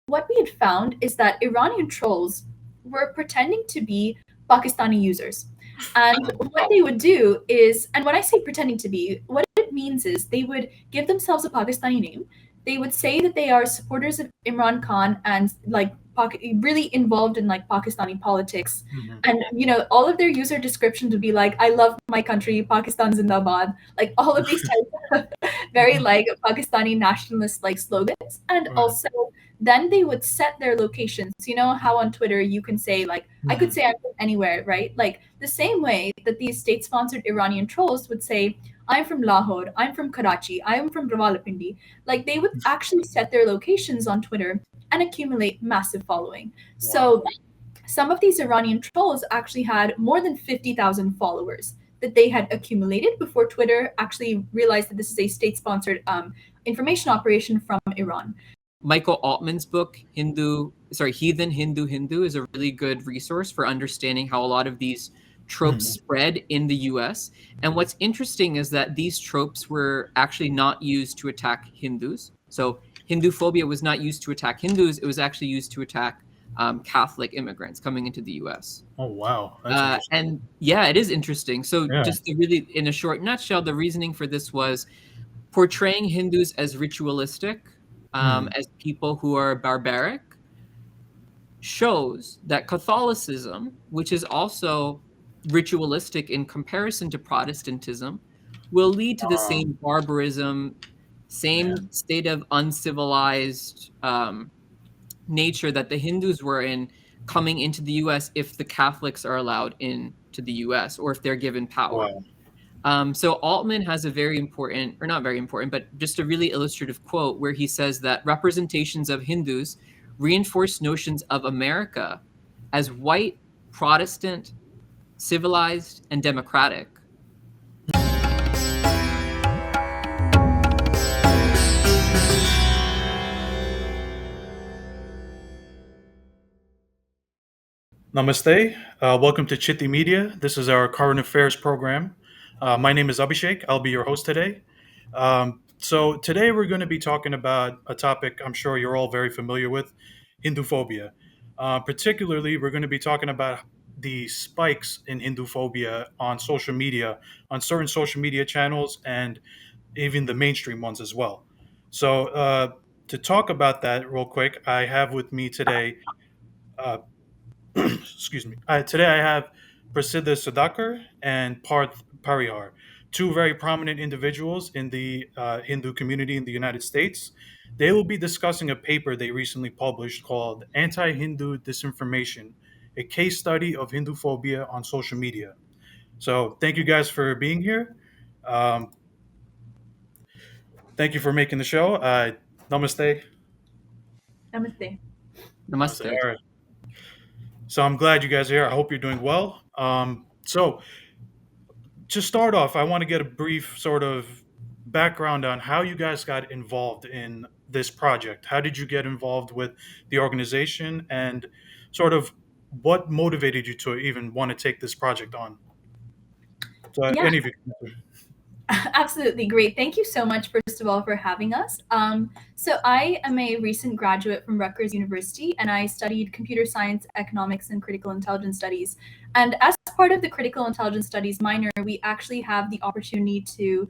what we had found is that Iranian trolls were pretending to be Pakistani users. And what they would do is, and when I say pretending to be, what it means is they would give themselves a Pakistani name. They would say that they are supporters of Imran Khan and like really involved in like Pakistani politics. Mhm. And all of their user descriptions would be like, "I love my country, Pakistan Zindabad," like all of these types of very like Pakistani nationalist like slogans. And Right. also then they would set their locations. You know how on Twitter you can say like, I could say I'm from anywhere, right? Like the same way that these state-sponsored Iranian trolls would say, I'm from Lahore, I'm from Karachi, I'm from Rawalpindi. Like they would actually set their locations on Twitter and accumulate massive following. So some of these Iranian trolls actually had more than 50,000 followers that they had accumulated before Twitter actually realized that this is a state-sponsored information operation from Iran. Michael Altman's book, Heathen Hindu, is a really good resource for understanding how a lot of these tropes spread in the US. And what's interesting is that these tropes were actually not used to attack Hindus. So Hinduphobia was not used to attack Hindus, it was actually used to attack Catholic immigrants coming into the US. Oh, wow. That's interesting. And yeah, it is interesting. So Yeah. just really, in a short nutshell, the reasoning for this was portraying Hindus as ritualistic, as people who are barbaric, shows that Catholicism, which is also ritualistic in comparison to Protestantism, will lead to the same barbarism, same state of uncivilized nature that the Hindus were in coming into the US if the Catholics are allowed into the US or if they're given power. Wow. So Altman has a very important, or not very important, but just a really illustrative quote where he says that representations of Hindus reinforce notions of America as white, Protestant, civilized, and democratic. Namaste. Welcome to Chitti Media. This is our current affairs program. My name is Abhishek. I'll be your host today. So today we're going to be talking about a topic I'm sure you're all very familiar with, Hinduphobia. Particularly, we're going to be talking about the spikes in Hinduphobia on social media, on certain social media channels, and even the mainstream ones as well. So to talk about that real quick, I have with me today uh, excuse me. Today I have Prasiddha Sudhakar and Parth Parihar, two very prominent individuals in the Hindu community in the United States. They will be discussing a paper they recently published called Anti-Hindu Disinformation, a case study of Hinduphobia on social media. So thank you guys for being here. Um, Thank you for making the show. Namaste. Namaste. Namaste. Namaste. All right. So I'm glad you guys are here. I hope you're doing well. So to start off, I want to get a brief sort of background on how you guys got involved in this project. How did you get involved with the organization and sort of what motivated you to even want to take this project on? So, Yeah, any of you can answer. absolutely great. Thank you so much, first of all, for having us. So I am a recent graduate from Rutgers University, and I studied computer science, economics, and critical intelligence studies. And as part of the critical intelligence studies minor, we actually have the opportunity to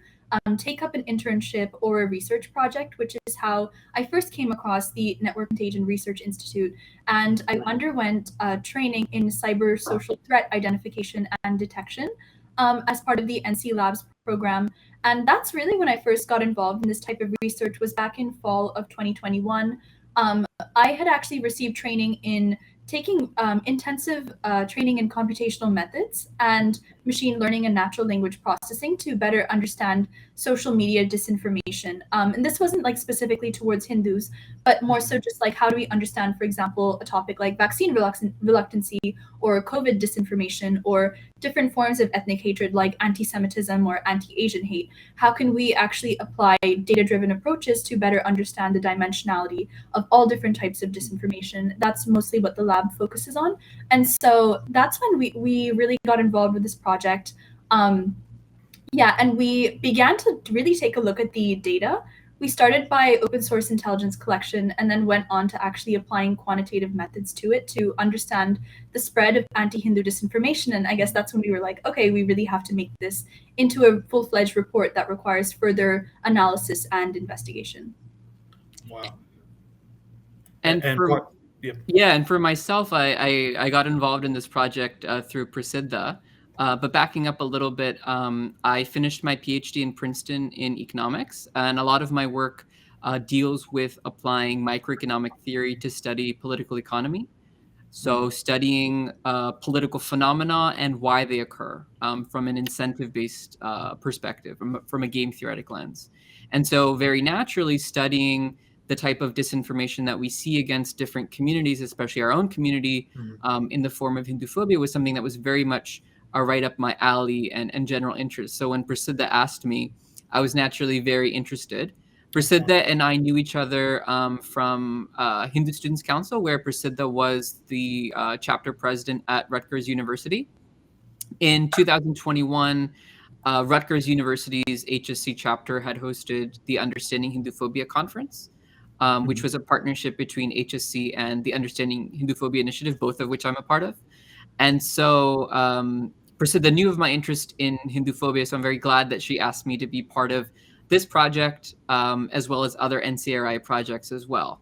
take up an internship or a research project, which is how I first came across the Network Contagion Research Institute. And I underwent training in cyber social threat identification and detection as part of the NC Labs program. And that's really when I first got involved in this type of research was back in fall of 2021. I had actually received training in taking intensive training in computational methods and machine learning and natural language processing to better understand social media disinformation. And this wasn't like specifically towards Hindus, but more so just like how do we understand, for example, a topic like vaccine reluctancy or COVID disinformation or different forms of ethnic hatred like anti-Semitism or anti-Asian hate. How can we actually apply data-driven approaches to better understand the dimensionality of all different types of disinformation? That's mostly what the lab focuses on. And so that's when we really got involved with this project. Yeah, and we began to really take a look at the data We started by open source intelligence collection and then went on to actually applying quantitative methods to it to understand the spread of anti-Hindu disinformation. And I guess that's when we were like, okay, we really have to make this into a full-fledged report that requires further analysis and investigation. Wow. And And for what? Yep. Yeah, and for myself, I got involved in this project through Prasiddha. But backing up a little bit, I finished my PhD in Princeton in economics, and a lot of my work deals with applying microeconomic theory to study political economy. So studying political phenomena and why they occur from an incentive-based perspective, from a game theoretic lens. And so very naturally studying the type of disinformation that we see against different communities, especially our own community, in the form of Hinduphobia was something that was very much right up my alley and general interest. So when Prasiddha asked me, I was naturally very interested. Prasiddha and I knew each other from Hindu Students Council, where Prasiddha was the chapter president at Rutgers University. In 2021, Rutgers University's HSC chapter had hosted the Understanding Hinduphobia conference, which was a partnership between HSC and the Understanding Hinduphobia initiative, both of which I'm a part of. And so Prasiddha knew of my interest in Hinduphobia, so I'm very glad that she asked me to be part of this project, as well as other NCRI projects as well.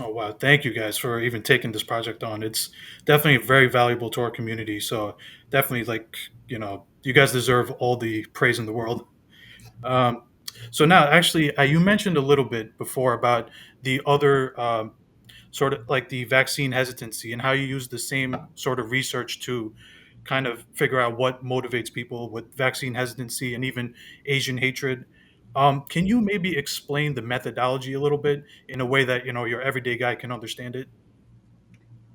Oh wow! Thank you guys for even taking this project on. It's definitely very valuable to our community. So definitely, like you guys deserve all the praise in the world. Um, so now, actually, you mentioned a little bit before about the other sort of like the vaccine hesitancy and how you use the same sort of research to kind of figure out what motivates people with vaccine hesitancy and even Asian hatred. Can you maybe explain the methodology a little bit in a way that your everyday guy can understand it?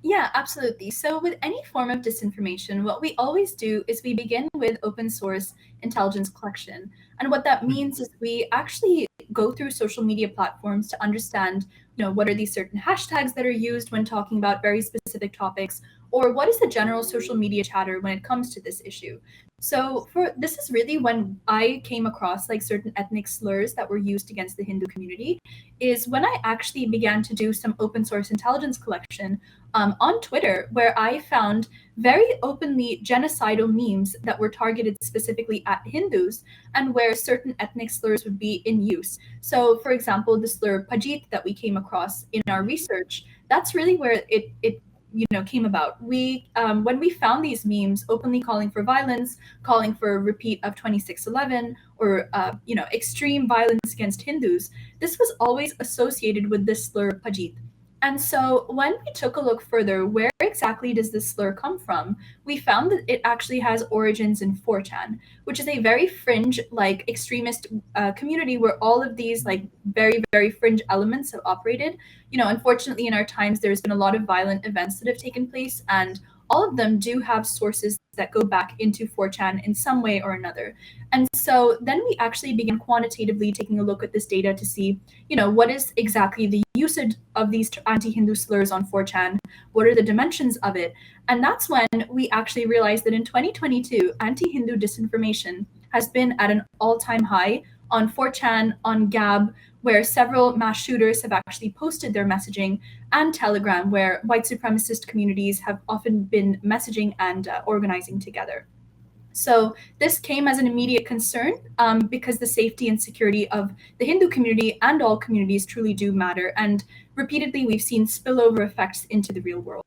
Yeah, absolutely. So, with any form of disinformation, what we always do is we begin with open source intelligence collection. And what that Mhm. means is we actually go through social media platforms to understand, what are these certain hashtags that are used when talking about very specific topics, or what is the general social media chatter when it comes to this issue. So, for this is really when I came across like certain ethnic slurs that were used against the Hindu community, is when I actually began to do some open source intelligence collection on Twitter, where I found very openly genocidal memes that were targeted specifically at Hindus and where certain ethnic slurs would be in use. So, for example, the slur Pajit that we came across in our research, that's really where it came about. We when we found these memes openly calling for violence, calling for a repeat of 2611, or extreme violence against Hindus, this was always associated with this slur Pajit. And so when we took a look further, where exactly does this slur come from? We found that it actually has origins in 4chan, which is a very fringe, like extremist community where all of these like very, very fringe elements have operated. Unfortunately, in our times, there's been a lot of violent events that have taken place, and all of them do have sources that go back into 4chan in some way or another. And so then we actually began quantitatively taking a look at this data to see, what is exactly the usage of these anti-Hindu slurs on 4chan? What are the dimensions of it? And that's when we actually realized that in 2022, anti-Hindu disinformation has been at an all-time high on 4chan, on Gab, where several mass shooters have actually posted their messaging, and Telegram, where white supremacist communities have often been messaging and organizing together. So this came as an immediate concern because the safety and security of the Hindu community and all communities truly do matter. And repeatedly, we've seen spillover effects into the real world.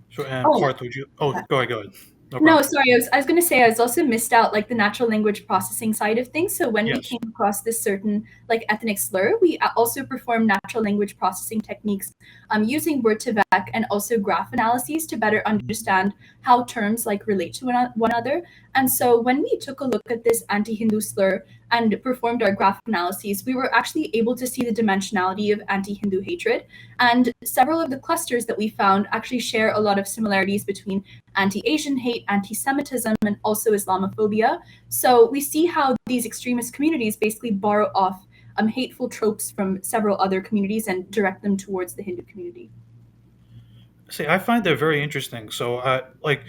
Sure. And Oh, Parth, would you? Oh, go ahead. Go ahead. No no, problem. sorry. I was going to say I was also missed out like the natural language processing side of things. So when we Yes. came across this certain like ethnic slur, we also performed natural language processing techniques using word to vec and also graph analyses to better understand how terms like relate to one another. And so when we took a look at this anti-Hindu slur and performed our graph analyses, we were actually able to see the dimensionality of anti-Hindu hatred. And several of the clusters that we found actually share a lot of similarities between anti-Asian hate, anti-Semitism, and also Islamophobia. So we see how these extremist communities basically borrow off hateful tropes from several other communities and direct them towards the Hindu community. See, I find that very interesting. So, like,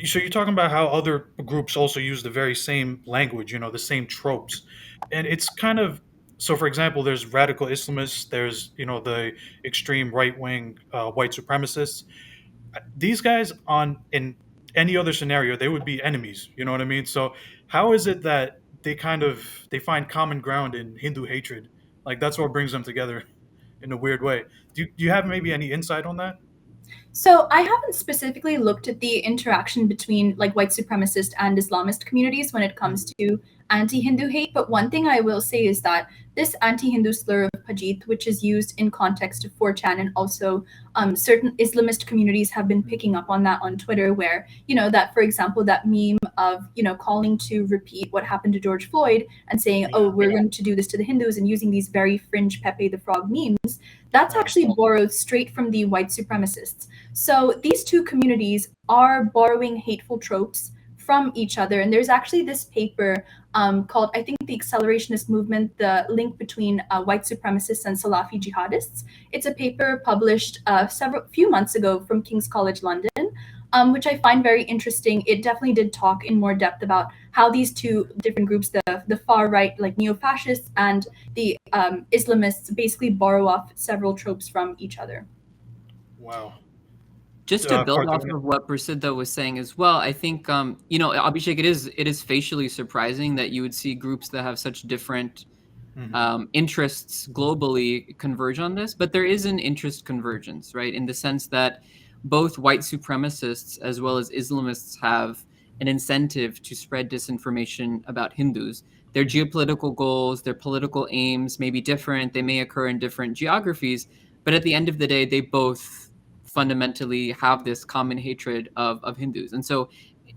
So you're talking about how other groups also use the very same language, the same tropes, and it's kind of so. For example, there's radical Islamists, there's the extreme right wing white supremacists. These guys on in any other scenario they would be enemies. You know what I mean? So how is it that they find common ground in Hindu hatred? Like that's what brings them together in a weird way. Do you have maybe any insight on that? So I haven't specifically looked at the interaction between like white supremacist and Islamist communities when it comes Mhm. to anti-Hindu hate, but one thing I will say is that this anti-Hindu slur of Pajit, which is used in context of 4chan, and also certain Islamist communities have been picking up on that on Twitter, where that, for example, that meme of calling to repeat what happened to George Floyd and saying, "Oh, Yeah. we're going to do this to the Hindus," and using these very fringe Pepe the Frog memes. That's Right. actually borrowed straight from the white supremacists. So these two communities are borrowing hateful tropes from each other. And there's actually this paper called, I think, The Accelerationist Movement, the link between white supremacists and Salafi jihadists. It's a paper published few months ago from King's College London. Which I find very interesting. It definitely did talk in more depth about how these two different groups, the far right, like neo-fascists, and the Islamists, basically borrow off several tropes from each other. Wow. Just to build Parth, you off wanna- of what Prasiddha was saying as well, I think Abhishek, it is facially surprising that you would see groups that have such different Mhm. interests globally converge on this, but there is an interest convergence, right? In the sense that both white supremacists as well as Islamists have an incentive to spread disinformation about Hindus. Their geopolitical goals, their political aims may be different, they may occur in different geographies, but at the end of the day, they both fundamentally have this common hatred of Hindus. And so,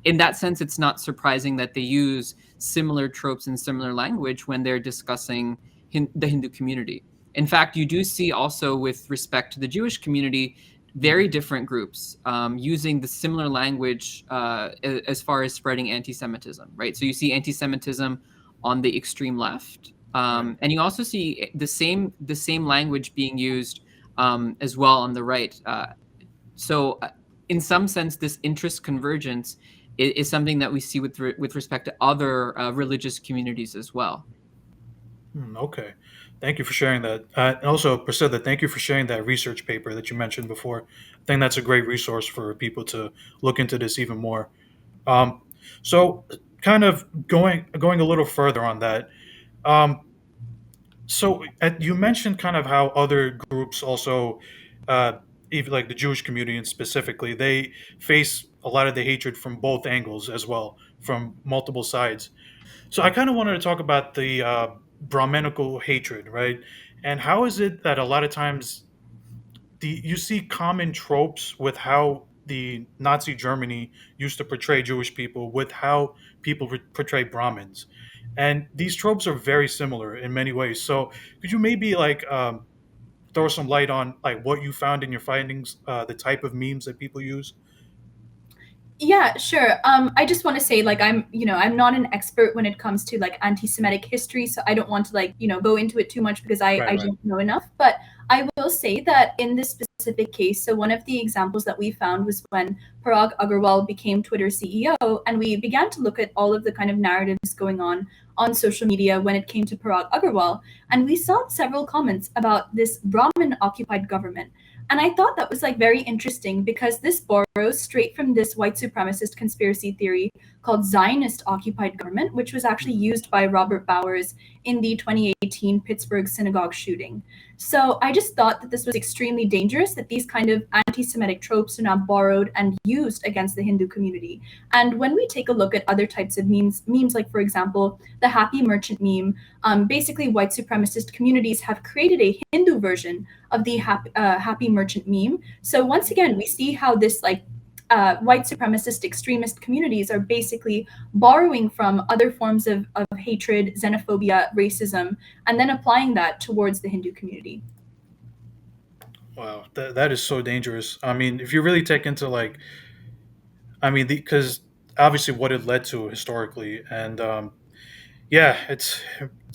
in that sense, it's not surprising that they use similar tropes and similar language when they're discussing the Hindu community. In fact, you do see also with respect to the Jewish community, very Mhm. different groups using the similar language as far as spreading anti-Semitism, right? So you see anti-Semitism on the extreme left, Right. and you also see the same language being used as well on the right. So, in some sense, this interest convergence is something that we see with respect to other religious communities as well. Okay. Thank you for sharing that. And also, Priscilla, thank you for sharing that research paper that you mentioned before. I think that's a great resource for people to look into this even more. Um, so, kind of going a little further on that. Um, you mentioned kind of how other groups also, uh, even like the Jewish community and specifically, they face a lot of the hatred from both angles as well, from multiple sides. So I kind of wanted to talk about the Brahminical hatred, right? And how is it that a lot of times you see common tropes with how the Nazi Germany used to portray Jewish people with how people portray Brahmins, and these tropes are very similar in many ways. So could you maybe like throw some light on like what you found in your findings, the type of memes that people use? Yeah, sure. I just want to say, like, I'm not an expert when it comes to like anti-Semitic history, so I don't want to like, go into it too much because Right, I right. don't know enough. But I will say that in this specific case, so one of the examples that we found was when Parag Agarwal became Twitter CEO, and we began to look at all of the kind of narratives going on social media when it came to Parag Agarwal, and we saw several comments about this Brahmin-occupied government. And I thought that was like very interesting because this borrows straight from this white supremacist conspiracy theory called Zionist occupied government, which was actually Mhm. used by Robert Bowers in the 2018 Pittsburgh synagogue shooting. So I just thought that this was extremely dangerous, that these kind of anti Semitic tropes are now borrowed and used against the Hindu community. And when we take a look at other types of memes like, for example, the happy merchant meme, basically white supremacist communities have created a Hindu version of the happy merchant meme. So once again, we see how this like white supremacist extremist communities are basically borrowing from other forms of hatred, xenophobia, racism, and then applying that towards the Hindu community. Wow, that is so dangerous. I mean, if you really take into like, I mean, because obviously what it led to historically, and yeah, it's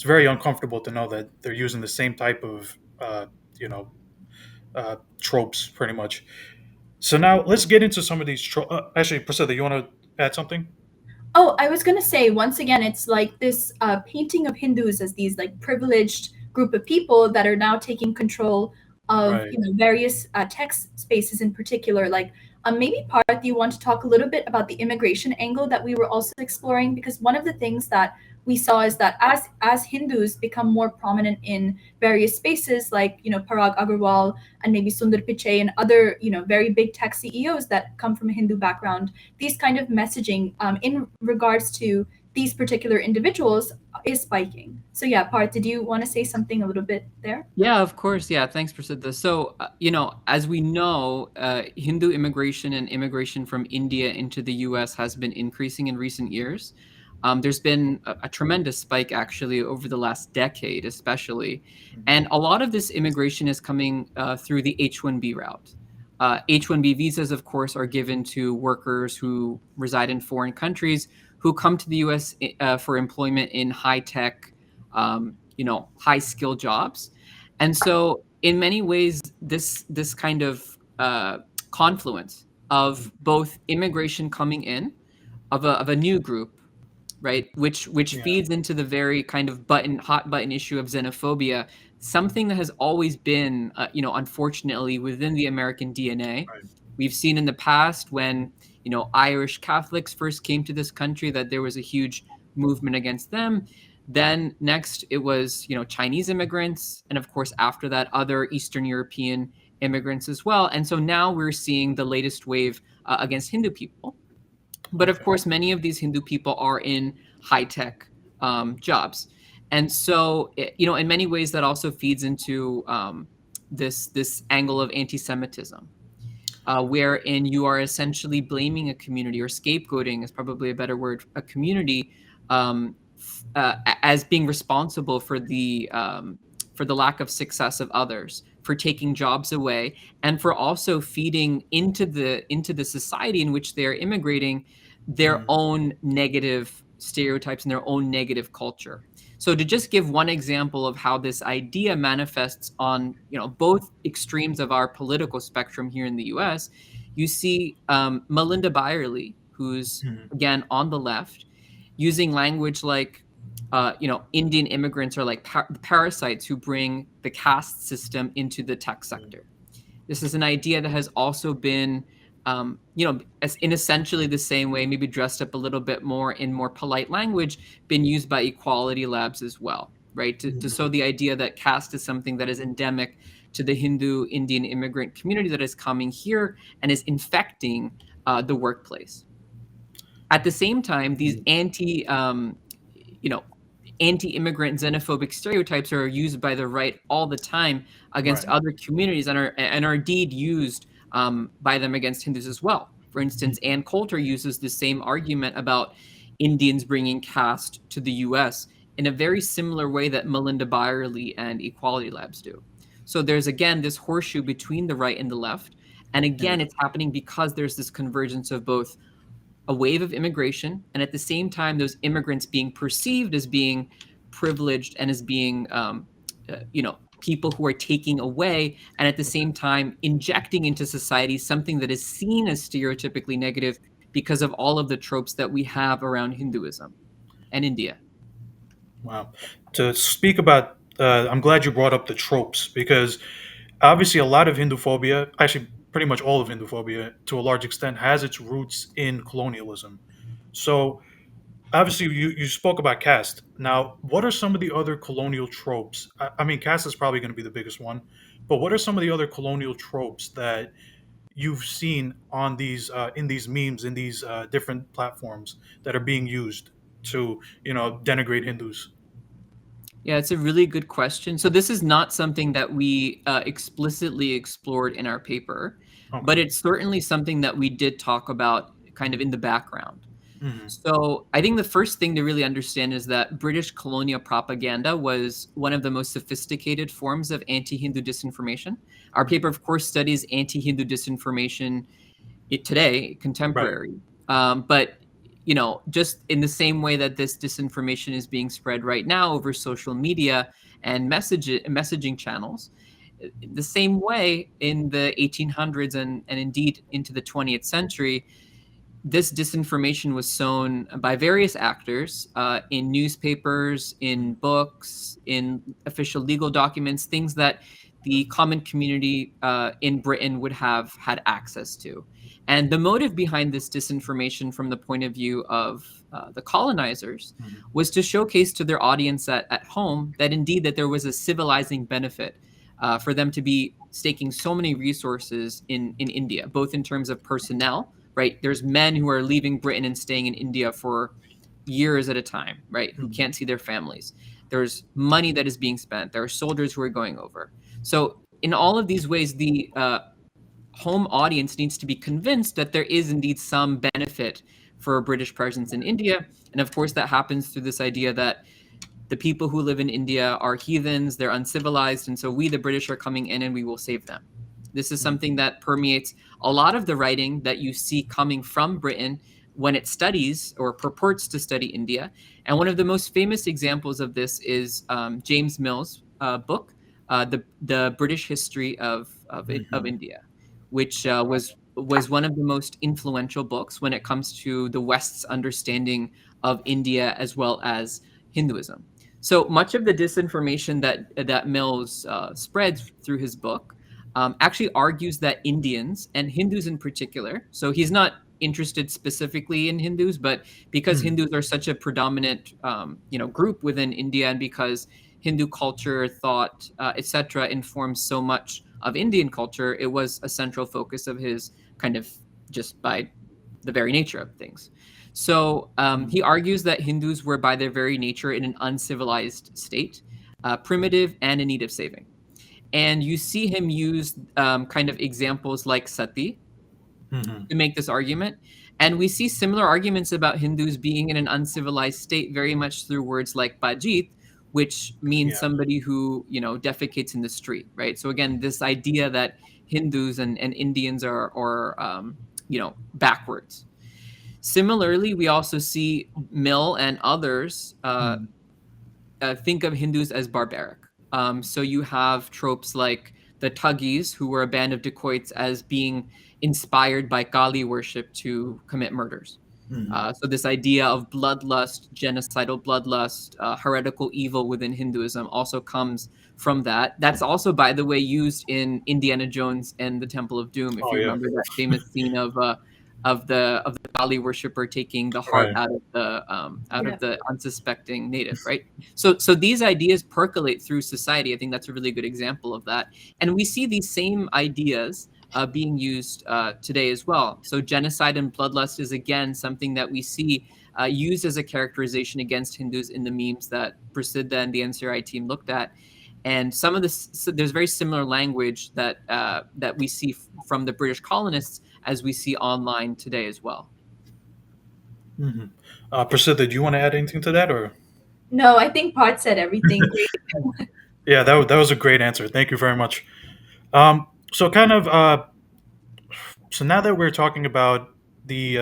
very uncomfortable to know that they're using the same type of you know tropes pretty much. So now let's get into some of these. Actually, Priscilla, you want to add something? Oh, I was gonna say once again, it's like this painting of Hindus as these like privileged group of people that are now taking control of Right. various text spaces in particular. Like maybe Parth, you want to talk a little bit about the immigration angle that we were also exploring, because one of the things that we saw is that as Hindus become more prominent in various spaces, like Parag Agarwal and maybe Sundar Pichai and other very big tech CEOs that come from a Hindu background, these kind of messaging in regards to these particular individuals is spiking. So yeah, Parth, did you want to say something a little bit there? Yeah, of course. Yeah, thanks, Prasiddha. So, as we know, Hindu immigration and immigration from India into the US has been increasing in recent years. There's been a tremendous spike actually over the last decade, especially. And a lot of this immigration is coming through the H-1B route. H-1B visas, of course, are given to workers who reside in foreign countries who come to the US for employment in high tech, high skill jobs. And so, in many ways, this kind of confluence of both immigration coming in of a new group, right, which Yeah. feeds into the very kind of hot button issue of xenophobia, something that has always been, unfortunately, within the American DNA. Right. We've seen in the past when Irish Catholics first came to this country that there was a huge movement against them. Then next it was Chinese immigrants, and of course after that other Eastern European immigrants as well. And so now we're seeing the latest wave against Hindu people. But of Okay. course, many of these Hindu people are in high tech jobs, and so in many ways that also feeds into this angle of anti-Semitism, wherein you are essentially blaming a community, or scapegoating is probably a better word, a community, as being responsible for the lack of success of others, for taking jobs away, and for also feeding into the society in which they are immigrating their Mm. own negative stereotypes and their own negative culture. So to just give one example of how this idea manifests on both extremes of our political spectrum here in the U.S., you see Melinda Byerly, who's Mm. again on the left, using language like Indian immigrants are like parasites who bring the caste system into the tech sector. This is an idea that has also been, as in essentially the same way, maybe dressed up a little bit more in more polite language, been used by equality labs as well, right? To show the idea that caste is something that is endemic to the Hindu Indian immigrant community that is coming here and is infecting the workplace. At the same time, these anti-immigrant xenophobic stereotypes are used by the right all the time against Right. other communities, and are indeed used by them against Hindus as well. For instance, Ann Coulter uses the same argument about Indians bringing caste to the U.S. in a very similar way that Melinda Byerly and Equality Labs do. So there's again this horseshoe between the right and the left, and again it's happening because there's this convergence of both a wave of immigration, and at the same time, those immigrants being perceived as being privileged and as being, people who are taking away, and at the same time, injecting into society something that is seen as stereotypically negative because of all of the tropes that we have around Hinduism and India. Wow. To speak about, I'm glad you brought up the tropes, because obviously a lot of Hinduphobia, actually pretty much all of Hinduphobia to a large extent, has its roots in colonialism. So obviously you spoke about caste. Now, what are some of the other colonial tropes? I mean, caste is probably going to be the biggest one, but what are some of the other colonial tropes that you've seen on these in these memes, in these different platforms that are being used to denigrate Hindus? Yeah, it's a really good question. So this is not something that we explicitly explored in our paper, but Okay. it's certainly something that we did talk about kind of in the background. Hmm. So I think the first thing to really understand is that British colonial propaganda was one of the most sophisticated forms of anti-Hindu disinformation. Our paper, of course, studies anti-Hindu disinformation today, Right. contemporary. But just in the same way that this disinformation is being spread right now over social media and messaging channels, the same way in the 1800s and indeed into the 20th century, this disinformation was sown by various actors in newspapers, in books, in official legal documents, things that the common community in Britain would have had access to. And the motive behind this disinformation from the point of view of the colonizers Mhm. was to showcase to their audience at home that indeed that there was a civilizing benefit for them to be staking so many resources in India, both in terms of personnel, right? There's men who are leaving Britain and staying in India for years at a time, right? Who Mhm. can't see their families. There's money that is being spent. There are soldiers who are going over. So in all of these ways, the home audience needs to be convinced that there is indeed some benefit for a British presence in India. And of course, that happens through this idea that the people who live in India are heathens, they're uncivilized, and so we, the British, are coming in and we will save them. This is something that permeates a lot of the writing that you see coming from Britain when it studies or purports to study India. And one of the most famous examples of this is James Mill's book, the British History of Mhm. India, which was one of the most influential books when it comes to the West's understanding of India as well as Hinduism. So much of the disinformation that Mills spreads through his book actually argues that Indians and Hindus in particular. So he's not interested specifically in Hindus, but because Mhm. Hindus are such a predominant group within India, and because Hindu culture, thought, etc., informs so much of Indian culture, it was a central focus of his, kind of just by the very nature of things. So he argues that Hindus were, by their very nature, in an uncivilized state, primitive and in need of saving. And you see him use kind of examples like sati Mhm. to make this argument. And we see similar arguments about Hindus being in an uncivilized state very much through words like bajit, which means Yeah. somebody who, defecates in the street, right? So again, this idea that Hindus and Indians are backwards. Similarly, we also see Mill and others Mhm. think of Hindus as barbaric. So you have tropes like the Thuggis, who were a band of dacoits, as being inspired by Kali worship to commit murders. Mhm. So this idea of bloodlust, genocidal bloodlust, heretical evil within Hinduism also comes from that. That's also, by the way, used in Indiana Jones and the Temple of Doom. If Oh you yeah. remember that famous scene of the Kali worshiper taking the heart Right. out Yeah. of the unsuspecting native, right? So these ideas percolate through society. I think that's a really good example of that, and we see these same ideas being used today as well. So genocide and bloodlust is again something that we see used as a characterization against Hindus in the memes that Prasiddha and the NCRI team looked at. And some of this, so there's very similar language that we see from the British colonists as we see online today as well. Mhm. Prasiddha, do you want to add anything to that, or? No, I think Part said everything. Great. Yeah, that was a great answer. Thank you very much. So kind of so now that we're talking about the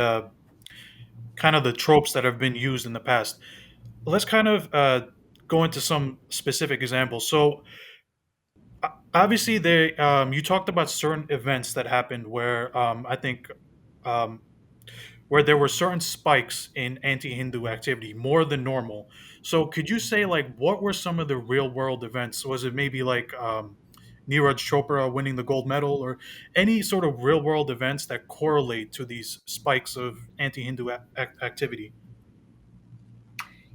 kind of the tropes that have been used in the past, let's kind of go into some specific examples. So obviously, they you talked about certain events that happened where I think um, where there were certain spikes in anti-Hindu activity more than normal. So could you say like what were some of the real world events? Was it maybe like Neeraj Chopra winning the gold medal, or any sort of real world events that correlate to these spikes of anti-Hindu activity?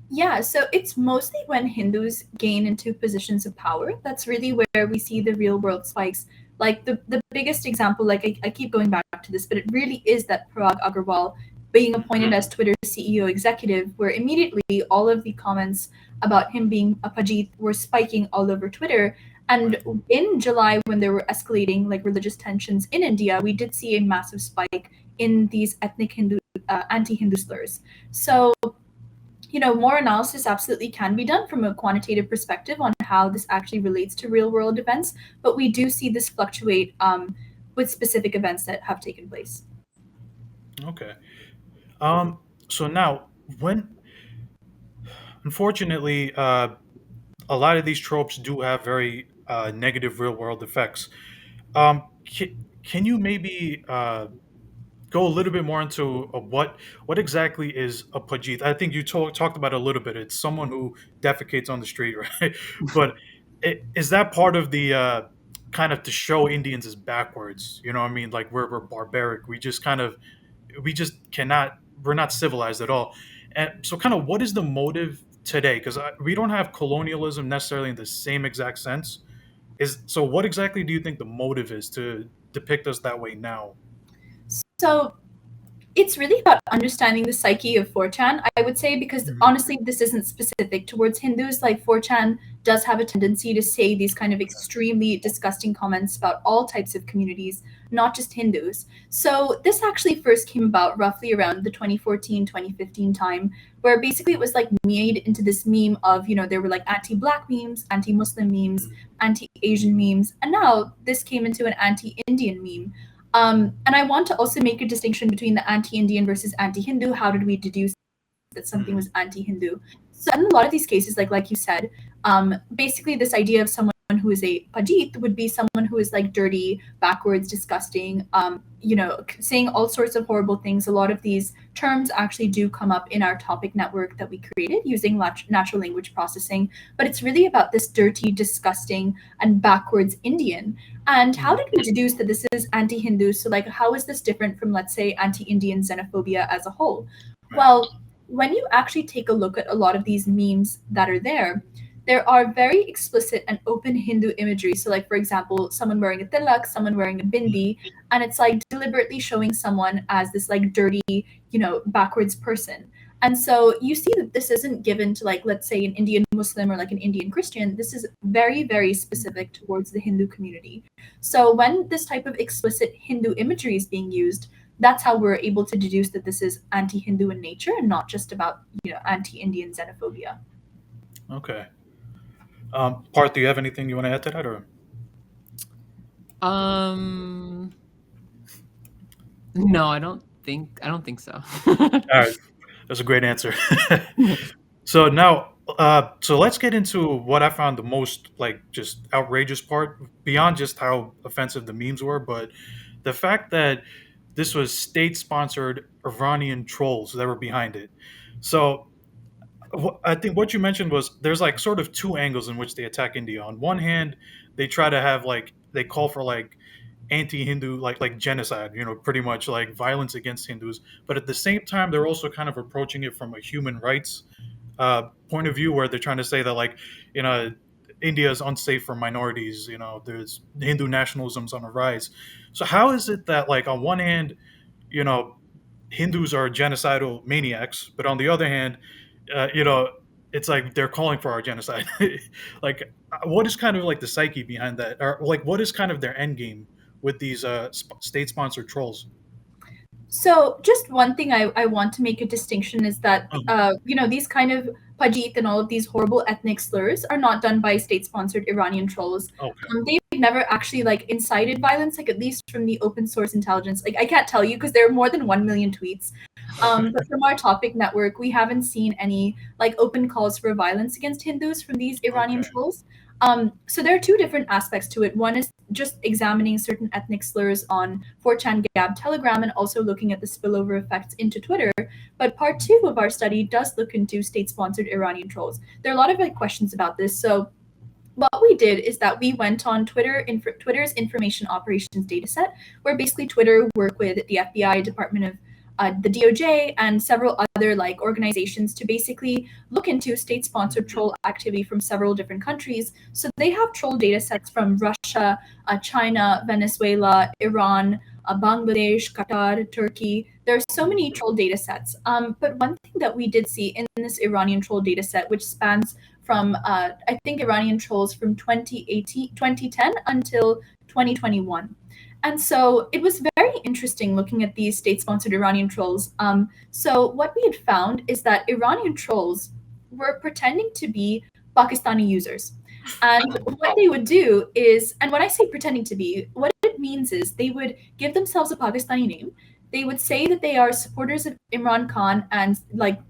Yeah, so it's mostly when Hindus gain into positions of power. That's really where we see the real world spikes. Like the biggest example, like I keep going back to this, but it really is that Parag Agrawal being appointed as Twitter's CEO executive, where immediately all of the comments about him being a Pajit were spiking all over Twitter. And Right. in July, when there were escalating like religious tensions in India, we did see a massive spike in these ethnic Hindu anti-Hindu slurs. So more analysis absolutely can be done from a quantitative perspective on how this actually relates to real world events, but we do see this fluctuate with specific events that have taken place. Okay. Um, so now, when unfortunately, a lot of these tropes do have very negative real world effects. Can you maybe go a little bit more into what exactly is a Pajit. I think you talked about it a little bit. It's someone who defecates on the street, right? But is that part of the kind of to show Indians as backwards? You know what I mean? Like we're barbaric. We just cannot. We're not civilized at all. And so, kind of, what is the motive today? Because we don't have colonialism necessarily in the same exact sense. Is so. What exactly do you think the motive is to depict us that way now? So it's really about understanding the psyche of 4chan, I would say, because Mhm. honestly, this isn't specific towards Hindus. Like 4chan does have a tendency to say these kind of extremely disgusting comments about all types of communities, not just Hindus. So this actually first came about roughly around the 2014, 2015 time, where basically it was like made into this meme of, there were like anti-Black memes, anti-Muslim memes, anti-Asian memes, and now this came into an anti-Indian meme. And I want to also make a distinction between the anti-Indian versus anti-Hindu. How did we deduce that something Mhm. was anti-Hindu? So in a lot of these cases, like you said, basically this idea of someone who is a Pajit would be someone who is like dirty, backwards, disgusting, saying all sorts of horrible things. A lot of these terms actually do come up in our topic network that we created using natural language processing, but it's really about this dirty, disgusting, and backwards Indian. And how Mhm. did we deduce that this is anti-Hindu? So, like, how is this different from, let's say, anti-Indian xenophobia as a whole? Right. Well, when you actually take a look at a lot of these memes that are there are very explicit and open Hindu imagery. So, like, for example, someone wearing a tilak, someone wearing a bindi, and it's like deliberately showing someone as this like dirty, backwards person. And so you see that this isn't given to, like, let's say, an Indian Muslim or like an Indian Christian. This is very, very specific towards the Hindu community. So when this type of explicit Hindu imagery is being used, that's how we're able to deduce that this is anti-Hindu in nature and not just about, anti-Indian xenophobia. Okay. Parth, do you have anything you want to add to that, or? Um, no, I don't think so. All right, that's a great answer. So now, so let's get into what I found the most like just outrageous part, beyond just how offensive the memes were, but the fact that this was state-sponsored Iranian trolls that were behind it. So I think what you mentioned was there's like sort of two angles in which they attack India. On one hand, they try to have like they call for like anti-Hindu like genocide, pretty much like violence against Hindus. But at the same time, they're also kind of approaching it from a human rights point of view, where they're trying to say that like you know India is unsafe for minorities. There's Hindu nationalism's on the rise. So how is it that like on one hand, you know Hindus are genocidal maniacs, but on the other hand, uh, you know, it's like they're calling for our genocide. Like, what is kind of like the psyche behind that, or like what is kind of their end game with these state-sponsored trolls? So, just one thing I want to make a distinction is that, Mhm. these kind of Pajit and all of these horrible ethnic slurs are not done by state-sponsored Iranian trolls. Okay. They've never actually like incited violence, like at least from the open source intelligence. Like I can't tell you because there are more than 1 million tweets. Okay. But from our topic network, we haven't seen any like open calls for violence against Hindus from these Iranian Okay. trolls. So there are two different aspects to it. One is just examining certain ethnic slurs on 4chan, Gab, Telegram, and also looking at the spillover effects into Twitter. But part two of our study does look into state-sponsored Iranian trolls. There are a lot of like questions about this. So what we did is that we went on Twitter's information operations dataset, where basically Twitter worked with the FBI, Department of the DOJ, and several other like organizations to basically look into state-sponsored troll activity from several different countries. So they have troll data sets from Russia, China, Venezuela, Iran, Bangladesh, Qatar, Turkey. There are so many troll data sets. But one thing that we did see in this Iranian troll data set, which spans from I think Iranian trolls from 2018, 2010 until 2021. And so it was very interesting looking at these state-sponsored Iranian trolls. So what we had found is that Iranian trolls were pretending to be Pakistani users. And what they would do is, and when I say pretending to be, what it means is they would give themselves a Pakistani name. They would say that they are supporters of Imran Khan and like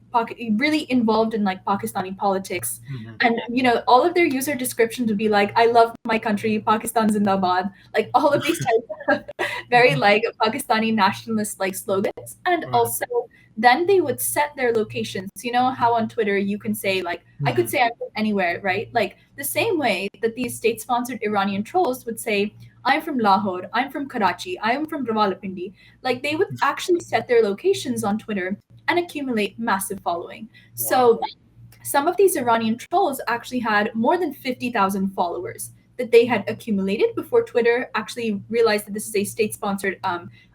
really involved in like Pakistani politics. Mhm. And all of their user descriptions would be like, "I love my country, Pakistan Zindabad," like all of these types of very like Pakistani nationalist like slogans. And Right. also then they would set their locations. You know how on Twitter you can say like I could say I'm from anywhere, right? Like the same way that these state-sponsored Iranian trolls would say I'm from Lahore, I'm from Karachi, I'm from Rawalpindi. Like they would actually set their locations on Twitter and accumulate massive following. So some of these Iranian trolls actually had more than 50,000 followers that they had accumulated before Twitter actually realized that this is a state sponsored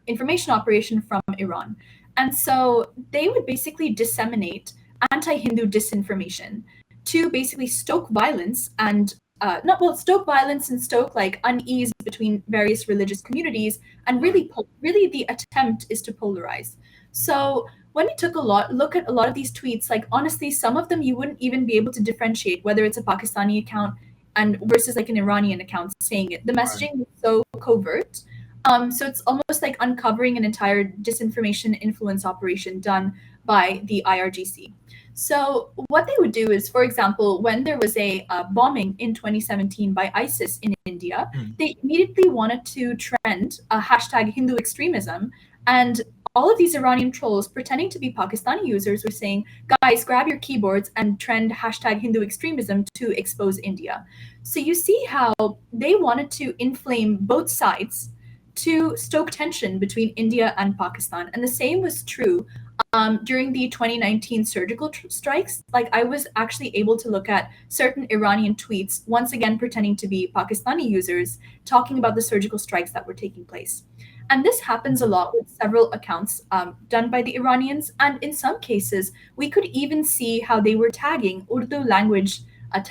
information operation from Iran. And so they would basically disseminate anti Hindu disinformation to basically stoke violence and not well stoke violence and stoke like unease between various religious communities and really the attempt is to polarize. So when we took a look at a lot of these tweets, like honestly, some of them you wouldn't even be able to differentiate whether it's a Pakistani account and versus like an Iranian account saying it. The messaging is so covert. So it's almost like uncovering an entire disinformation influence operation done by the IRGC. So what they would do is, for example, when there was a bombing in 2017 by ISIS in India, they immediately wanted to trend a hashtag Hindu extremism, and all of these Iranian trolls pretending to be Pakistani users were saying, guys, grab your keyboards and trend hashtag Hindu extremism to expose India. So you see how they wanted to inflame both sides to stoke tension between India and Pakistan. And the same was true during the 2019 surgical strikes. Like I was actually able to look at certain Iranian tweets, once again pretending to be Pakistani users, talking about the surgical strikes that were taking place. And this happens a lot with several accounts done by the Iranians. And in some cases, we could even see how they were tagging Urdu language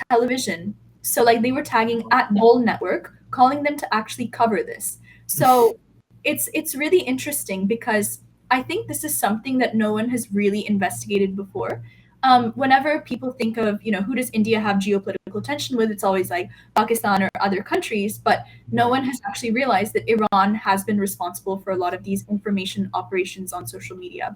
television. So, like, they were tagging at Bol Network, calling them to actually cover this. So, it's really interesting because I think this is something that no one has really investigated before. Whenever people think of, who does India have geopolitical tension with, it's always like Pakistan or other countries, but no one has actually realized that Iran has been responsible for a lot of these information operations on social media.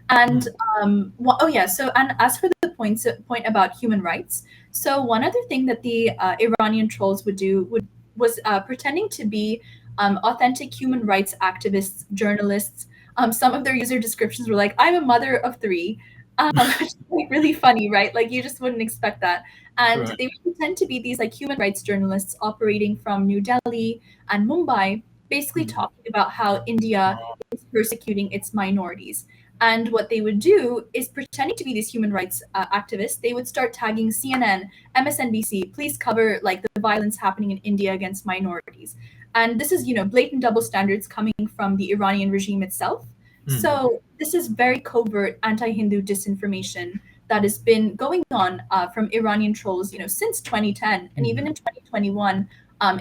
And and as for the point about human rights, so one other thing that the Iranian trolls would do was pretending to be authentic human rights activists, journalists. Some of their user descriptions were like, "I'm a mother of three," which is like really funny, right? Like you just wouldn't expect that. And they would pretend to be these like human rights journalists operating from New Delhi and Mumbai, basically talking about how India is persecuting its minorities. And what they would do is pretending to be these human rights activists. They would start tagging CNN, MSNBC, please cover like the violence happening in India against minorities. And this is, blatant double standards coming from the Iranian regime itself. So this is very covert anti-Hindu disinformation that has been going on from Iranian trolls, since 2010 and even in 2021.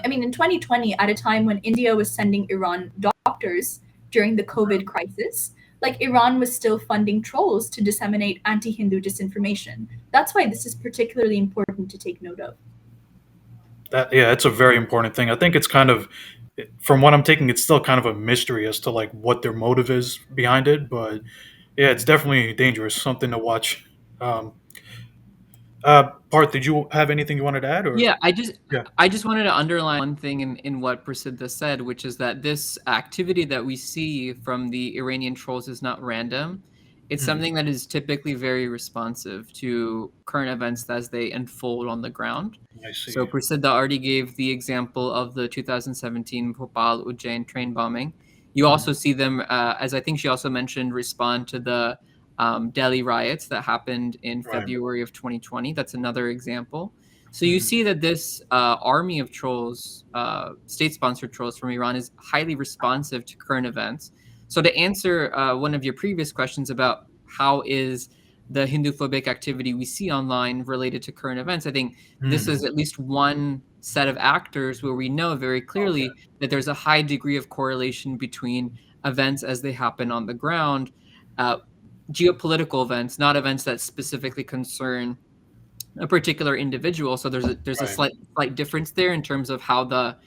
In 2020, at a time when India was sending Iran doctors during the COVID crisis, like Iran was still funding trolls to disseminate anti-Hindu disinformation. That's why this is particularly important to take note of. It's a very important thing. I think it's kind of, from what I'm taking, it's still kind of a mystery as to like what their motive is behind it. But yeah, it's definitely dangerous, something to watch. Um, Parth, did you have anything you wanted to add? Or Yeah, yeah, I just wanted to underline one thing in what Prasiddha said, which is that this activity that we see from the Iranian trolls is not random. It's something that is typically very responsive to current events as they unfold on the ground. I see. So Prasiddha already gave the example of the 2017 Bhopal Ujjain train bombing. You also see them, as I think she also mentioned, respond to the Delhi riots that happened in February of 2020. That's another example. So you see that this army of trolls, state-sponsored trolls from Iran, is highly responsive to current events. So to answer one of your previous questions about how is the Hinduphobic activity we see online related to current events, I think this is at least one set of actors where we know very clearly that there's a high degree of correlation between events as they happen on the ground, geopolitical events, not events that specifically concern a particular individual. So there's a slight difference there in terms of how the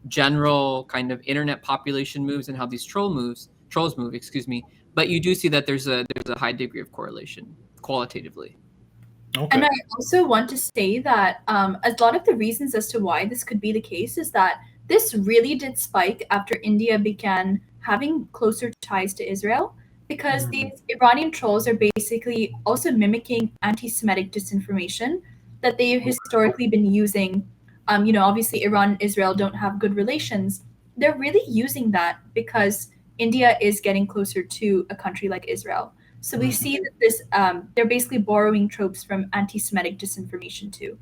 general kind of internet population moves and how these trolls move, excuse me. But you do see that there's a high degree of correlation qualitatively. Okay. And I also want to say that a lot of the reasons as to why this could be the case is that This really did spike after India began having closer ties to Israel because Mhm. these Iranian trolls are basically also mimicking anti Semitic disinformation that they've historically been using. Obviously, Iran and Israel don't have good relations. They're really using that because India is getting closer to a country like Israel. So we Mhm. see that they're basically borrowing tropes from anti Semitic disinformation too.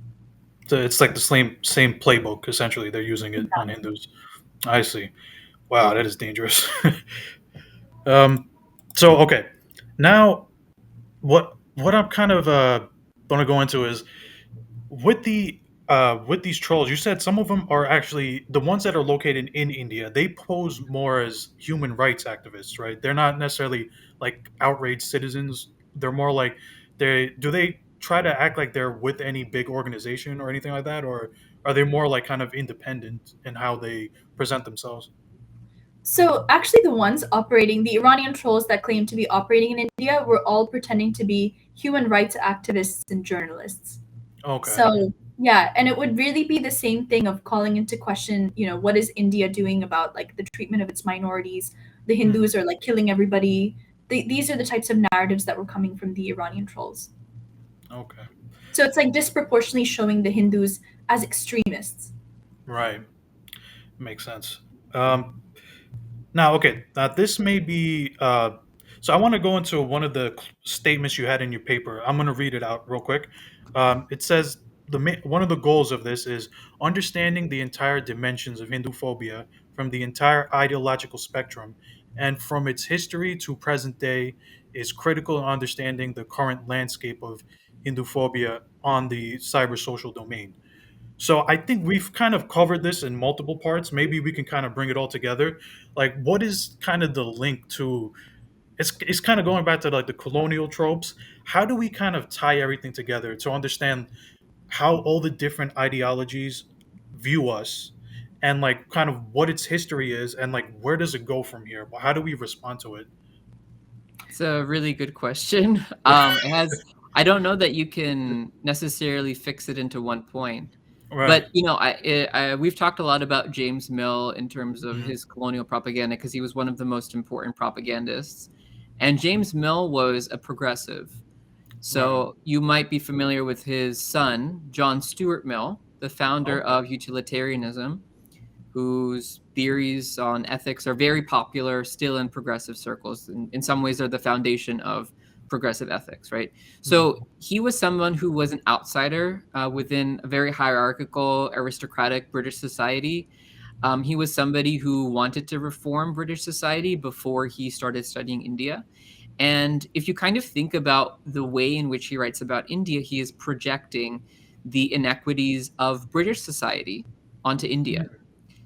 So it's like the same playbook essentially. They're using it on Hindus. I see. Wow, that is dangerous. um, so okay, now what I'm kind of going to go into is with these trolls. You said some of them are actually the ones that are located in India. They pose more as human rights activists, right? They're not necessarily like outraged citizens. They're more like they try to act like they're with any big organization or anything like that, or are they more like kind of independent in how they present themselves? So actually, the Iranian trolls that claim to be operating in India were all pretending to be human rights activists and journalists. Okay. So yeah, and it would really be the same thing of calling into question, what is India doing about like the treatment of its minorities? The Mhm. Hindus are like killing everybody. These are the types of narratives that were coming from the Iranian trolls. Okay. So it's like disproportionately showing the Hindus as extremists. Right. Makes sense. Um, Now, okay, this may be. So I want to go into one of the statements you had in your paper. I'm going to read it out real quick. It says one of the goals of this is understanding the entire dimensions of Hinduphobia from the entire ideological spectrum and from its history to present day is critical in understanding the current landscape of Hinduphobia on the cyber social domain. So I think we've kind of covered this in multiple parts. Maybe we can kind of bring it all together. Like, what is kind of the link to? It's kind of going back to like the colonial tropes. How do we kind of tie everything together to understand how all the different ideologies view us, and like kind of what its history is, and like where does it go from here? How do we respond to it? It's a really good question. It has. I don't know that you can necessarily fix it into one point, Right. but we've talked a lot about James Mill in terms of Mhm. his colonial propaganda because he was one of the most important propagandists, and James Mill was a progressive. Right. So you might be familiar with his son, John Stuart Mill, the founder Okay. of utilitarianism, whose theories on ethics are very popular still in progressive circles. In some ways, they're the foundation of progressive ethics, right? So Mhm. he was someone who was an outsider within a very hierarchical, aristocratic British society. He was somebody who wanted to reform British society before he started studying India. And if you kind of think about the way in which he writes about India, he is projecting the inequities of British society onto India.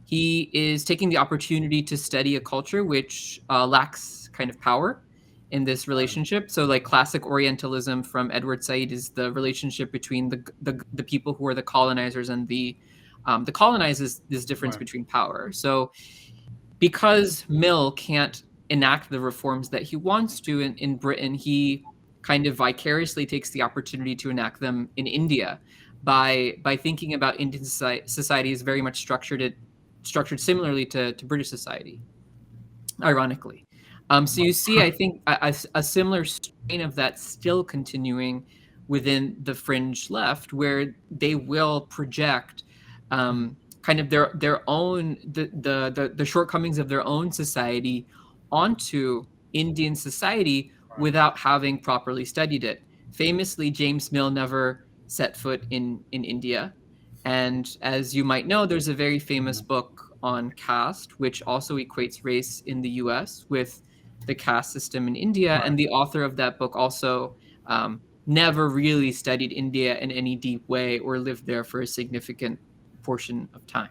He is taking the opportunity to study a culture which lacks kind of power in this Right. relationship. So, like classic Orientalism from Edward Said is the relationship between the people who are the colonizers and the colonized is this difference Right. between power. So, because Mill can't enact the reforms that he wants to in Britain, he kind of vicariously takes the opportunity to enact them in India by thinking about Indian society as very much structured similarly to British society, ironically. So you see, I think a similar strain of that still continuing within the fringe left, where they will project kind of their own the shortcomings of their own society onto Indian society Right. without having properly studied it. Famously, James Mill never set foot in India. And as you might know, there's a very famous Mhm. book on caste, which also equates race in the US with the caste system in India. Right. And the author of that book also never really studied India in any deep way or lived there for a significant portion of time.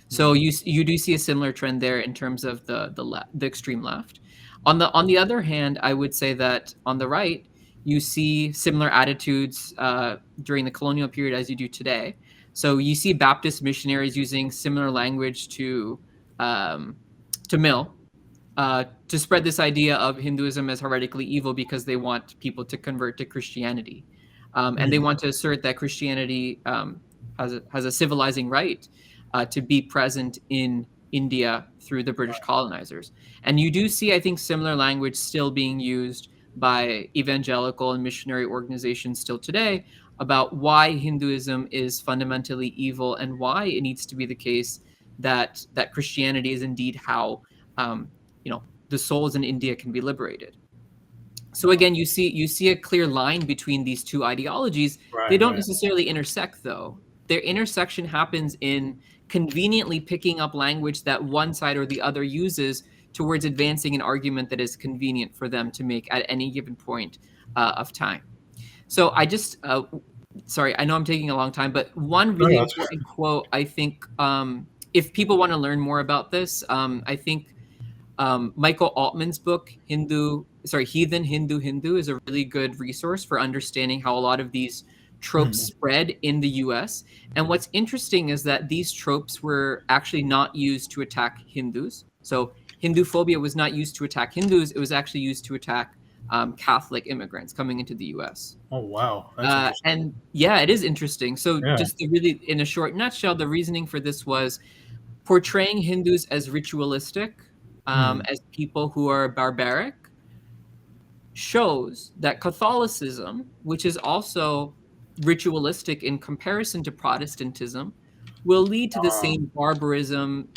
So Mhm. you do see a similar trend there in terms of the extreme left. On the other hand, I would say that on the right, you see similar attitudes during the colonial period as you do today. So you see Baptist missionaries using similar language um, to Mill to spread this idea of Hinduism as heretically evil because they want people to convert to Christianity, and they Mhm. want to assert that Christianity has a civilizing right to be present in India through the British colonizers. And you do see, I think, similar language still being used by evangelical and missionary organizations still today about why Hinduism is fundamentally evil and why it needs to be the case that Christianity is indeed how the souls in India can be liberated. So again, you see a clear line between these two ideologies. They don't necessarily intersect, though. Their intersection happens in conveniently picking up language that one side or the other uses towards advancing an argument that is convenient for them to make at any given point of time. So I just, sorry, I know I'm taking a long time, but one really important quote, I think, if people want to learn more about this, I think Michael Altman's book, Heathen, Hindu is a really good resource for understanding how a lot of these tropes spread in the US. And what's interesting is that these tropes were actually not used to attack Hindus. So Hinduphobia was not used to attack Hindus. It was actually used to attack Catholic immigrants coming into the US. Oh, wow. That's interesting. And yeah, it is interesting. So just to really, in a short nutshell, the reasoning for this was portraying Hindus as ritualistic, as people who are barbaric, shows that Catholicism, which is also ritualistic in comparison to Protestantism, will lead to the same barbarism,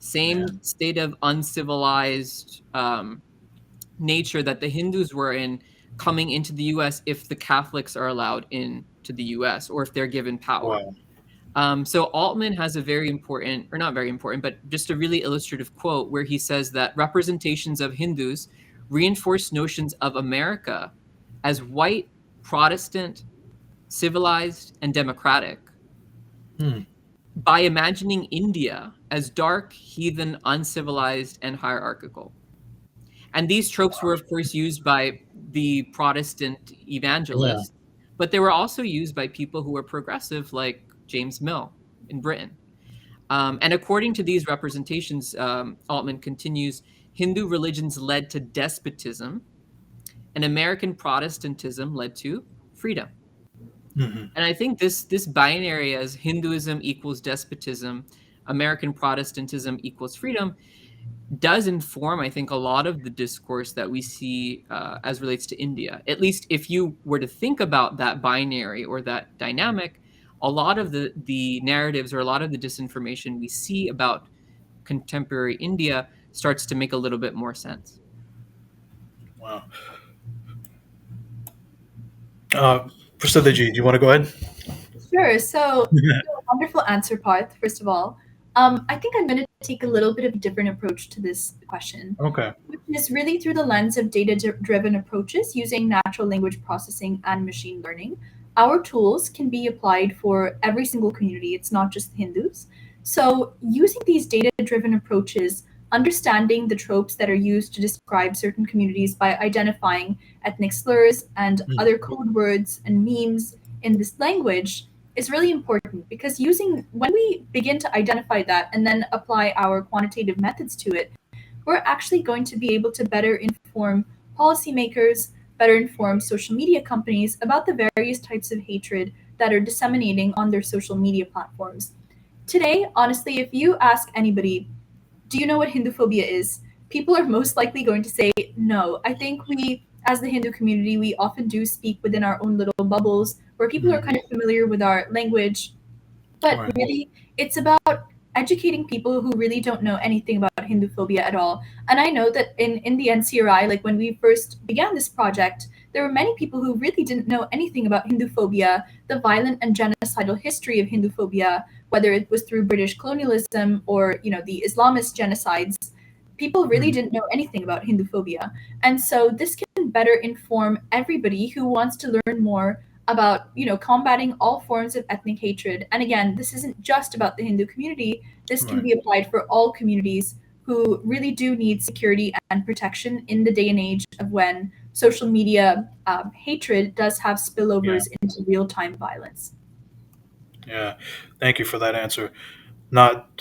same state of uncivilized nature that the Hindus were in coming into the US if the Catholics are allowed into the US or if they're given power. So Altman has a very important, or not very important, but just a really illustrative quote where he says that representations of Hindus reinforce notions of America as white, Protestant, civilized, and democratic by imagining India as dark, heathen, uncivilized, and hierarchical. And these tropes were, of course, used by the Protestant evangelists, but they were also used by people who were progressive, like James Mill in Britain. And according to these representations, Altman continues, Hindu religions led to despotism, and American Protestantism led to freedom. And I think this binary as Hinduism equals despotism, American Protestantism equals freedom, does inform, I think, a lot of the discourse that we see as relates to India. At least if you were to think about that binary or that dynamic, a lot of the narratives or a lot of the disinformation we see about contemporary India starts to make a little bit more sense. Wow. Prasiddha ji, do you want to go ahead? Sure. So, wonderful answer, Parth, first of all. I think I'm going to take a little bit of a different approach to this question. Okay. Which is really through the lens of data-driven approaches using natural language processing and machine learning. Our tools can be applied for every single community. It's not just Hindus. So using these data-driven approaches, understanding the tropes that are used to describe certain communities by identifying ethnic slurs and other code words and memes in this language is really important, because when we begin to identify that and then apply our quantitative methods to it, we're actually going to be able to better inform policymakers, better inform social media companies about the various types of hatred that are disseminating on their social media platforms. Today, honestly, if you ask anybody, do you know what Hinduphobia is? People are most likely going to say no. I think we, as the Hindu community, we often do speak within our own little bubbles where people are kind of familiar with our language. But really, it's about educating people who really don't know anything about Hinduphobia at all. And I know that in the NCRI, like when we first began this project, there were many people who really didn't know anything about Hinduphobia, the violent and genocidal history of Hinduphobia, whether it was through British colonialism or, the Islamist genocides. People really didn't know anything about Hinduphobia. And so this can better inform everybody who wants to learn more about, combating all forms of ethnic hatred. And again, this isn't just about the Hindu community. This can be applied for all communities who really do need security and protection in the day and age of when social media hatred does have spillovers into real-time violence. Yeah, thank you for that answer.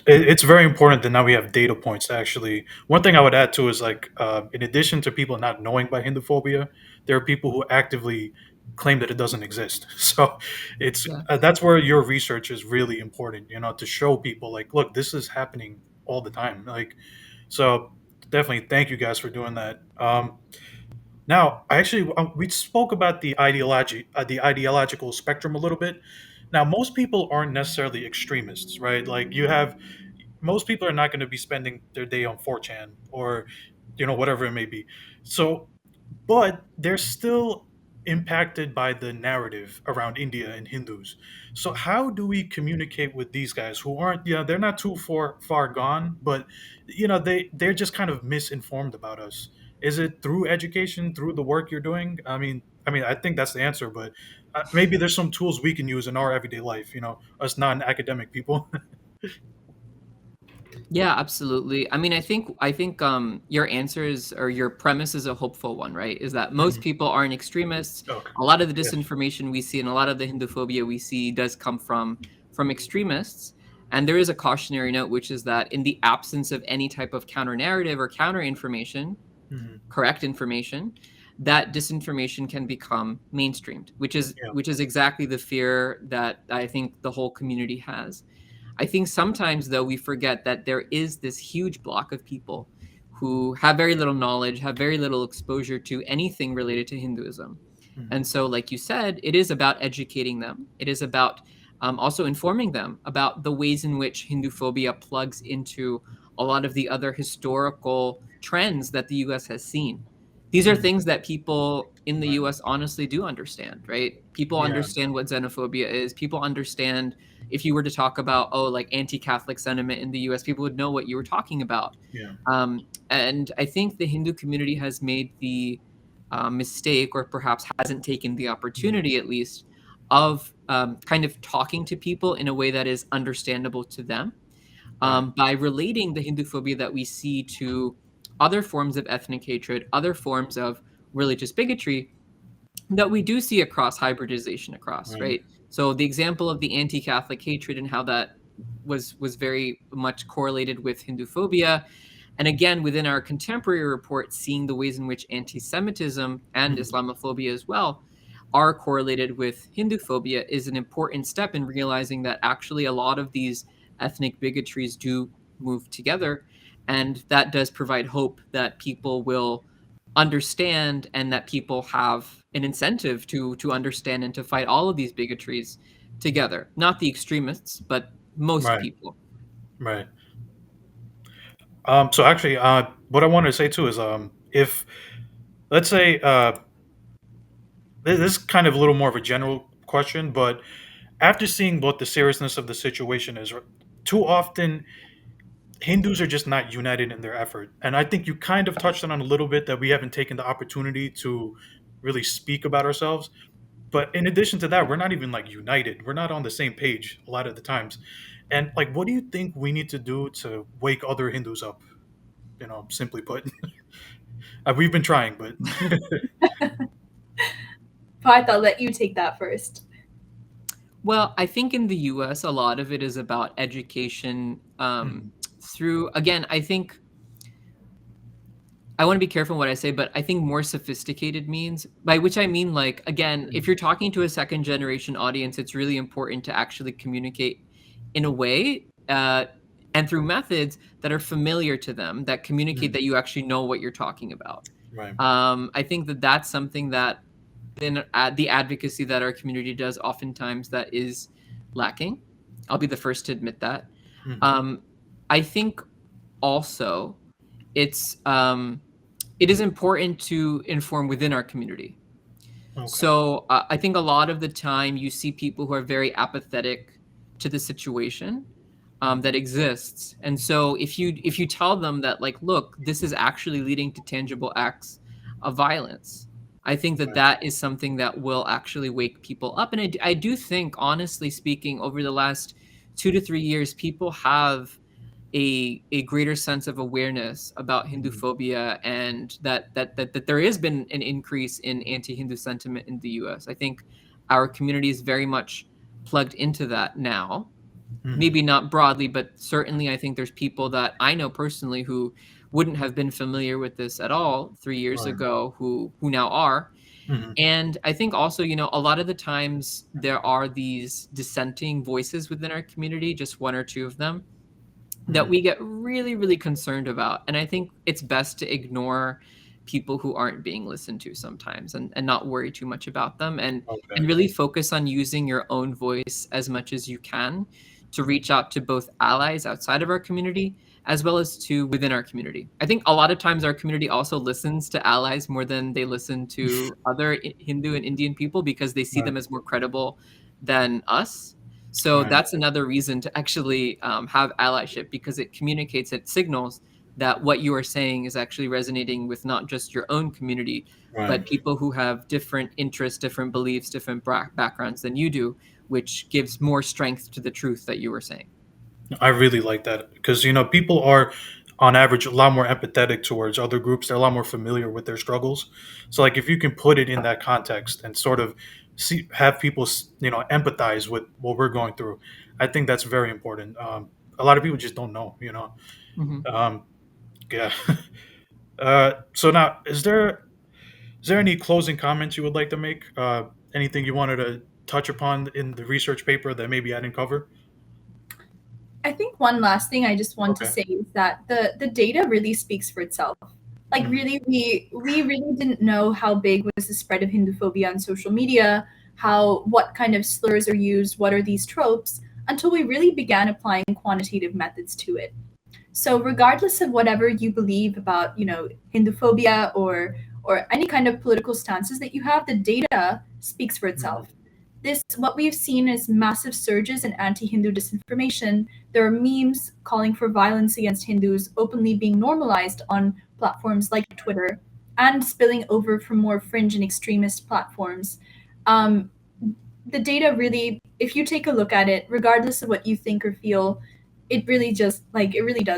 It's very important that now we have data points to actually. One thing I would add too is in addition to people not knowing about Hinduphobia, there are people who actively claim that it doesn't exist. So it's Yeah. that's where your research is really important, to show people like, look, this is happening all the time. Like, so definitely thank you guys for doing that. Now, I actually we spoke about the ideological spectrum a little bit. Now, most people aren't necessarily extremists, right? Like you have most people are not going to be spending their day on 4chan or whatever it may be. So but they're still impacted by the narrative around India and Hindus. So how do we communicate with these guys who aren't, they're not too far gone, but they're just kind of misinformed about us. Is it through education, through the work you're doing? I mean, I think that's the answer, but maybe there's some tools we can use in our everyday life, us non-academic people. Yeah, absolutely. I mean, I think your answers or your premise is a hopeful one, right? Is that most Mhm. people aren't extremists. Okay. A lot of the Yeah. disinformation we see and a lot of the Hinduphobia we see does come from extremists. And there is a cautionary note, which is that in the absence of any type of counter narrative or counter information, Mhm. correct information, that disinformation can become mainstreamed, which is Yeah. which is exactly the fear that I think the whole community has. I think sometimes, though, we forget that there is this huge block of people who have very little knowledge, have very little exposure to anything related to Hinduism. Mhm. And so, like you said, it is about educating them. It is about also informing them about the ways in which Hinduphobia plugs into a lot of the other historical trends that the US has seen. These are Mhm. things that people in the Right. US honestly do understand, right? People Yeah. understand what xenophobia is. People understand if you were to talk about, oh, like anti-Catholic sentiment in the US, people would know what you were talking about. Yeah. And I think the Hindu community has made the mistake, or perhaps hasn't taken the Mhm. opportunity at least, of kind of talking to people in a way that is understandable to them, Right. by relating the Hindu phobia that we see to other forms of ethnic hatred, other forms of religious bigotry that we do see across hybridization across, Right. right? So the example of the anti-Catholic hatred and how that was very much correlated with Hindu phobia, and again within our contemporary report, seeing the ways in which anti-Semitism and Mhm. Islamophobia as well are correlated with Hindu phobia is an important step in realizing that actually a lot of these ethnic bigotries do move together, and that does provide hope that people will understand and that people have an incentive to understand and to fight all of these bigotries together. Not the extremists, but most Right. people. Right. So actually, what I wanted to say too is, if let's say, this is kind of a little more of a general question, but after seeing what the seriousness of the situation is, too often Hindus are just not united in their effort, and I think you kind of touched on a little bit that we haven't taken the opportunity to really speak about ourselves. But in addition to that, we're not even like united. We're not on the same page a lot of the times. And like, what do you think we need to do to wake other Hindus up? Simply put. We've been trying, but Parth, I'll let you take that first. Well, I think in the US, a lot of it is about education, Mhm. through, again, I think I want to be careful what I say, but I think more sophisticated means, by which I mean, like, again, if Mhm. you're talking to a second generation audience, it's really important to actually communicate in a way, and through methods that are familiar to them, that communicate Mhm. that you actually know what you're talking about. Right. I think that that's something that in the advocacy that our community does oftentimes that is lacking. I'll be the first to admit that. Mhm. Um, I think also it's it is important to inform within our community. Okay. So I think a lot of the time you see people who are very apathetic to the situation Mhm. that exists, and so if you tell them that, like, look, this is actually leading to tangible acts of violence, I think that Right. that is something that will actually wake people up. And I do think, honestly speaking, over the last 2 to 3 years, people have a greater sense of awareness about Mhm. Hinduphobia, and that there has been an increase in anti-Hindu sentiment in the US. I think our community is very much plugged into that now. Mhm. Maybe not broadly, but certainly I think there's people that I know personally who wouldn't have been familiar with this at all 3 years Right. ago who now are. Mhm. And I think also, a lot of the times there are these dissenting voices within our community, just one or two of them, that Mhm. we get really, really concerned about. And I think it's best to ignore people who aren't being listened to sometimes, and not worry too much about them, and Okay. really focus on using your own voice as much as you can to reach out to both allies outside of our community as well as to within our community. I think a lot of times our community also listens to allies more than they listen to other Hindu and Indian people because they see Right. them as more credible than us. So Right. that's another reason to actually have allyship, because it communicates, it signals that what you are saying is actually resonating with not just your own community, Right. but people who have different interests, different beliefs, different backgrounds than you do, which gives more strength to the truth that you were saying. I really like that because people are on average a lot more empathetic towards other groups. They're a lot more familiar with their struggles. So like if you can put it in that context and sort of have people empathize with what we're going through, I think that's very important. A lot of people just don't know. Mhm. Um, yeah. So now, is there any closing comments you would like to make? Anything you wanted to touch upon in the research paper that maybe I didn't cover? I think one last thing I just want to Okay. say is that the data really speaks for itself. Like Mhm. really, we really didn't know how big was the spread of Hinduphobia on social media, what kind of slurs are used, what are these tropes, until we really began applying quantitative methods to it. So regardless of whatever you believe about, Hinduphobia or any kind of political stances that you have, the data speaks for Mhm. itself. What we've seen is massive surges in anti-Hindu disinformation. There are memes calling for violence against Hindus openly being normalized on platforms like Twitter and spilling over from more fringe and extremist platforms. Um, the data really, if you take a look at it, regardless of what you think or feel, it really does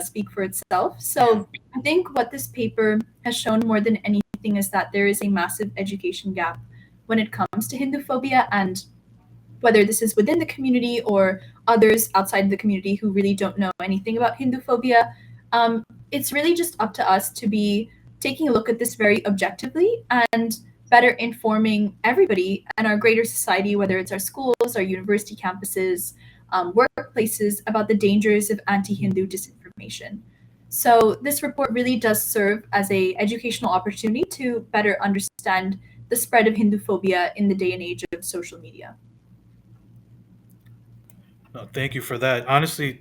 speak for itself. Yeah. So I think what this paper has shown more than anything is that there is a massive education gap when it comes to Hinduphobia, and whether this is within the community or others outside the community who really don't know anything about Hinduphobia, it's really just up to us to be taking a look at this very objectively and better informing everybody and our greater society, whether it's our schools, our university campuses, workplaces, about the dangers of anti-Hindu disinformation. So this report really does serve as a educational opportunity to better understand the spread of Hinduphobia in the day and age of social media. No, thank you for that. Honestly,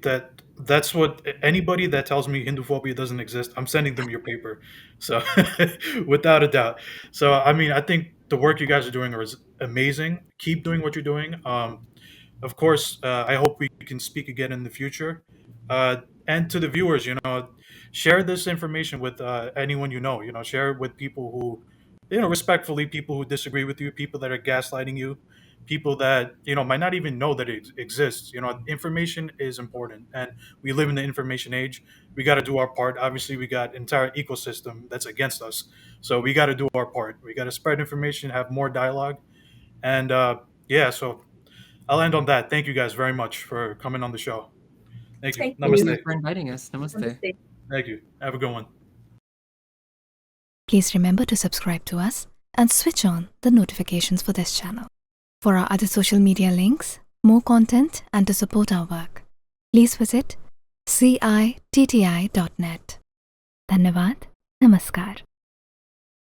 that's what anybody that tells me Hinduphobia doesn't exist, I'm sending them your paper. So, without a doubt. So, I mean, I think the work you guys are doing is amazing. Keep doing what you're doing. Of course, I hope we can speak again in the future. And to the viewers, share this information with anyone you know. Share it with people who, respectfully, people who disagree with you, people that are gaslighting you, people that might not even know that it exists. Information is important, and we live in the information age. We got to do our part. Obviously, we got entire ecosystem that's against us, so we got to do our part. We got to spread information, have more dialogue, and yeah. So I'll end on that. Thank you guys very much for coming on the show. Thank you. Thank Thank you. you Namaste. for inviting us. Namaste. Namaste. Thank you. Have a good one. Please remember to subscribe to us and switch on the notifications for this channel. For our other social media links, more content, and to support our work, please visit citti.net. Dhanyavad. Namaskar.